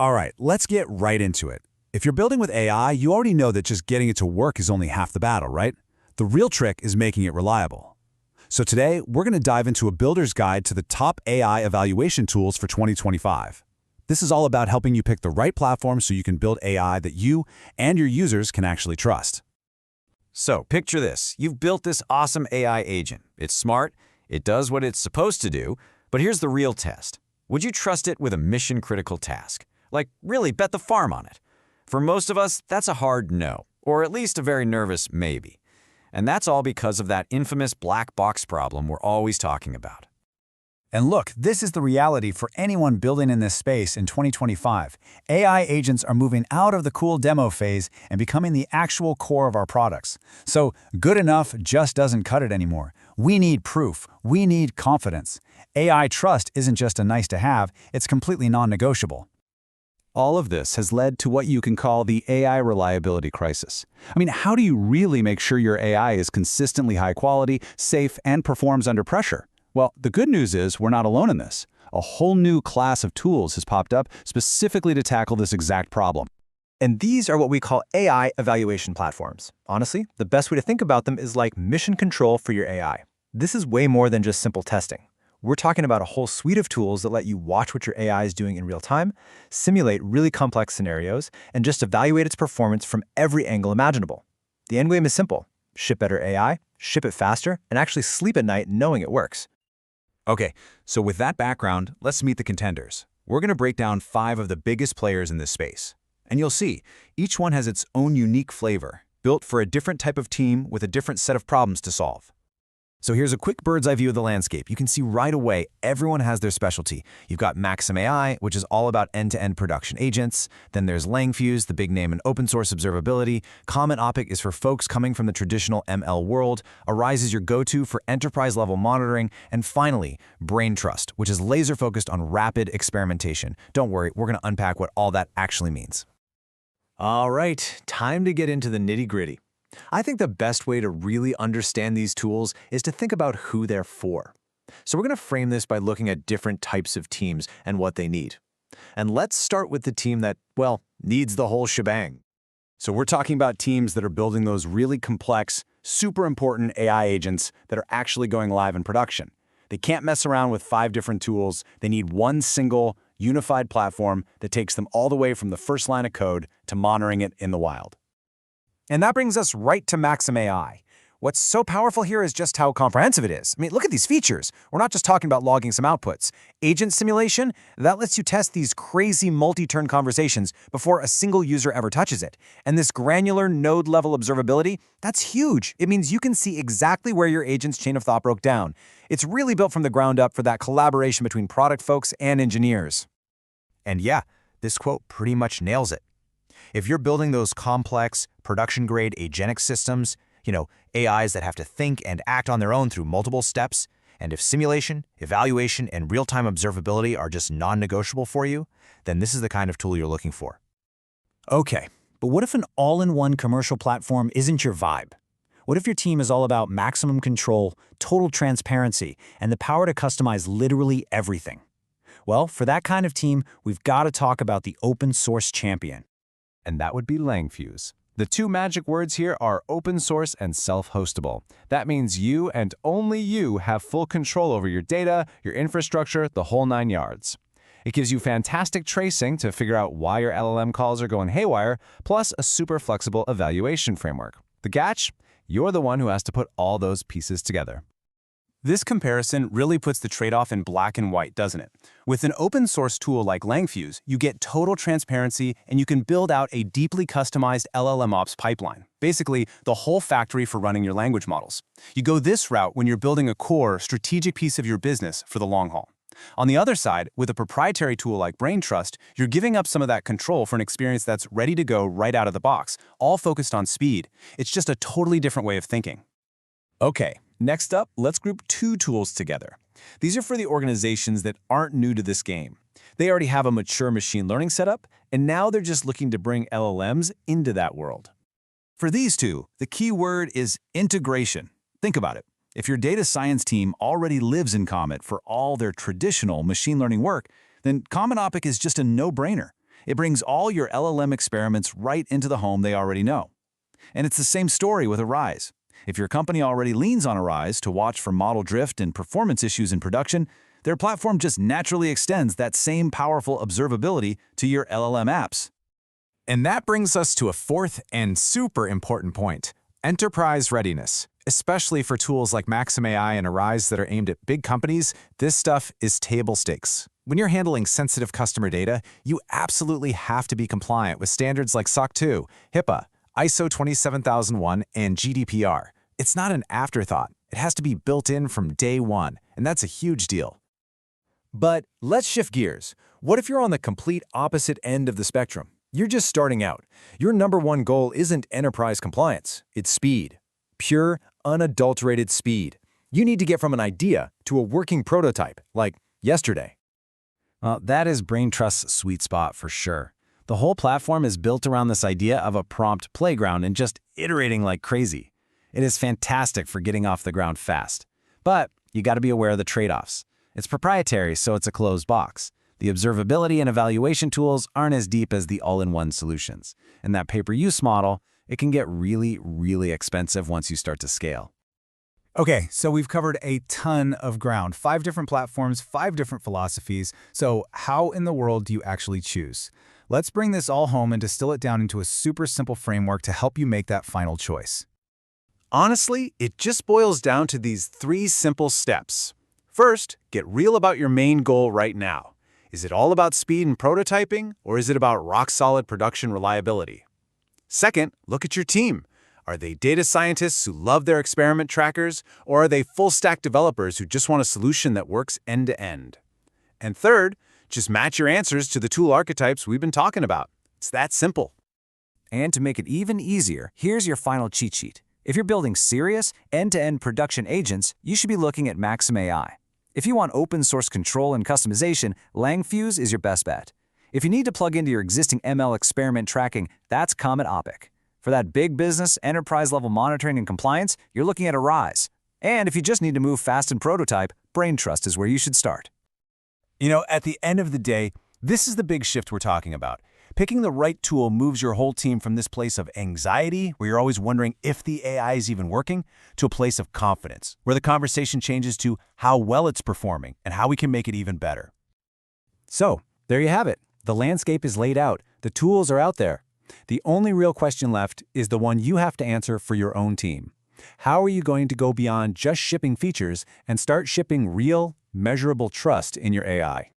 All right, let's get right into it. If you're building with AI, you already know that just getting it to work is only half the battle, right? The real trick is making it reliable. So today, we're going to dive into a builder's guide to the top AI evaluation tools for 2025. This is all about helping you pick the right platform so you can build AI that you and your users can actually trust. So, picture this. You've built this awesome AI agent. It's smart, it does what it's supposed to do, but here's the real test. Would you trust it with a mission-critical task? Like, really bet the farm on it? For most of us, that's a hard no, or at least a very nervous maybe. And that's all because of that infamous black box problem we're always talking about. And look, this is the reality for anyone building in this space in 2025. AI agents are moving out of the cool demo phase and becoming the actual core of our products. So good enough just doesn't cut it anymore. We need proof. We need confidence. AI trust isn't just a nice to have, it's completely non-negotiable. All of this has led to what you can call the AI reliability crisis. I mean, how do you really make sure your AI is consistently high quality, safe, and performs under pressure? Well, the good news is we're not alone in this. A whole new class of tools has popped up specifically to tackle this exact problem. And these are what we call AI evaluation platforms. Honestly, the best way to think about them is like mission control for your AI. This is way more than just simple testing. We're talking about a whole suite of tools that let you watch what your AI is doing in real time, simulate really complex scenarios, and just evaluate its performance from every angle imaginable. The end game is simple. Ship better AI, ship it faster, and actually sleep at night knowing it works. Okay, so with that background, let's meet the contenders. We're going to break down 5 of the biggest players in this space. And you'll see, each one has its own unique flavor, built for a different type of team with a different set of problems to solve. So here's a quick bird's eye view of the landscape. You can see right away, everyone has their specialty. You've got Maxim AI, which is all about end-to-end production agents. Then there's Langfuse, the big name in open source observability. Opic is for folks coming from the traditional ML world. Arize is your go-to for enterprise-level monitoring. And finally, Braintrust, which is laser-focused on rapid experimentation. Don't worry, we're going to unpack what all that actually means. All right, time to get into the nitty-gritty. I think the best way to really understand these tools is to think about who they're for. So we're going to frame this by looking at different types of teams and what they need. And let's start with the team that, well, needs the whole shebang. So we're talking about teams that are building those really complex, super important AI agents that are actually going live in production. They can't mess around with 5 different tools. They need one single, unified platform that takes them all the way from the first line of code to monitoring it in the wild. And that brings us right to Maxim AI. What's so powerful here is just how comprehensive it is. I mean, look at these features. We're not just talking about logging some outputs. Agent simulation, that lets you test these crazy multi-turn conversations before a single user ever touches it. And this granular node-level observability, that's huge. It means you can see exactly where your agent's chain of thought broke down. It's really built from the ground up for that collaboration between product folks and engineers. And yeah, this quote pretty much nails it. If you're building those complex, production-grade agentic systems, AIs that have to think and act on their own through multiple steps, and if simulation, evaluation, and real-time observability are just non-negotiable for you, then this is the kind of tool you're looking for. Okay, but what if an all-in-one commercial platform isn't your vibe? What if your team is all about maximum control, total transparency, and the power to customize literally everything? Well, for that kind of team, we've got to talk about the open source champion. And that would be Langfuse. The 2 magic words here are open source and self-hostable. That means you and only you have full control over your data, your infrastructure, the whole 9 yards. It gives you fantastic tracing to figure out why your LLM calls are going haywire, plus a super flexible evaluation framework. The catch? You're the one who has to put all those pieces together. This comparison really puts the trade-off in black and white, doesn't it? With an open-source tool like Langfuse, you get total transparency and you can build out a deeply customized LLM ops pipeline, basically the whole factory for running your language models. You go this route when you're building a core, strategic piece of your business for the long haul. On the other side, with a proprietary tool like Braintrust, you're giving up some of that control for an experience that's ready to go right out of the box, all focused on speed. It's just a totally different way of thinking. Okay. Next up, let's group 2 tools together. These are for the organizations that aren't new to this game. They already have a mature machine learning setup, and now they're just looking to bring LLMs into that world. For these 2, the key word is integration. Think about it. If your data science team already lives in Comet for all their traditional machine learning work, then Opic is just a no-brainer. It brings all your LLM experiments right into the home they already know. And it's the same story with Arize. If your company already leans on Arize to watch for model drift and performance issues in production, their platform just naturally extends that same powerful observability to your LLM apps. And that brings us to a fourth and super important point: enterprise readiness. Especially for tools like Maxim AI and Arize that are aimed at big companies, this stuff is table stakes. When you're handling sensitive customer data, you absolutely have to be compliant with standards like SOC 2, HIPAA, ISO 27001, and GDPR. It's not an afterthought. It has to be built in from day one, and that's a huge deal. But let's shift gears. What if you're on the complete opposite end of the spectrum? You're just starting out. Your number one goal isn't enterprise compliance, it's speed. Pure, unadulterated speed. You need to get from an idea to a working prototype, like yesterday. Well, that is BrainTrust's sweet spot for sure. The whole platform is built around this idea of a prompt playground and just iterating like crazy. It is fantastic for getting off the ground fast. But you got to be aware of the trade-offs. It's proprietary, so it's a closed box. The observability and evaluation tools aren't as deep as the all-in-one solutions. And that pay-per-use model, it can get really, really expensive once you start to scale. Okay, so we've covered a ton of ground. 5 different platforms, 5 different philosophies. So how in the world do you actually choose? Let's bring this all home and distill it down into a super simple framework to help you make that final choice. Honestly, it just boils down to these 3 simple steps. First, get real about your main goal right now. Is it all about speed and prototyping, or is it about rock-solid production reliability? Second, look at your team. Are they data scientists who love their experiment trackers, or are they full-stack developers who just want a solution that works end-to-end? And third, just match your answers to the tool archetypes we've been talking about. It's that simple. And to make it even easier, here's your final cheat sheet. If you're building serious, end-to-end production agents, you should be looking at Maxim AI. If you want open source control and customization, Langfuse is your best bet. If you need to plug into your existing ML experiment tracking, that's Comet Opic. For that big business, enterprise-level monitoring and compliance, you're looking at Arize. And if you just need to move fast and prototype, BrainTrust is where you should start. You know, at the end of the day, this is the big shift we're talking about. Picking the right tool moves your whole team from this place of anxiety, where you're always wondering if the AI is even working, to a place of confidence, where the conversation changes to how well it's performing and how we can make it even better. So, there you have it. The landscape is laid out. The tools are out there. The only real question left is the one you have to answer for your own team. How are you going to go beyond just shipping features and start shipping real, measurable trust in your AI?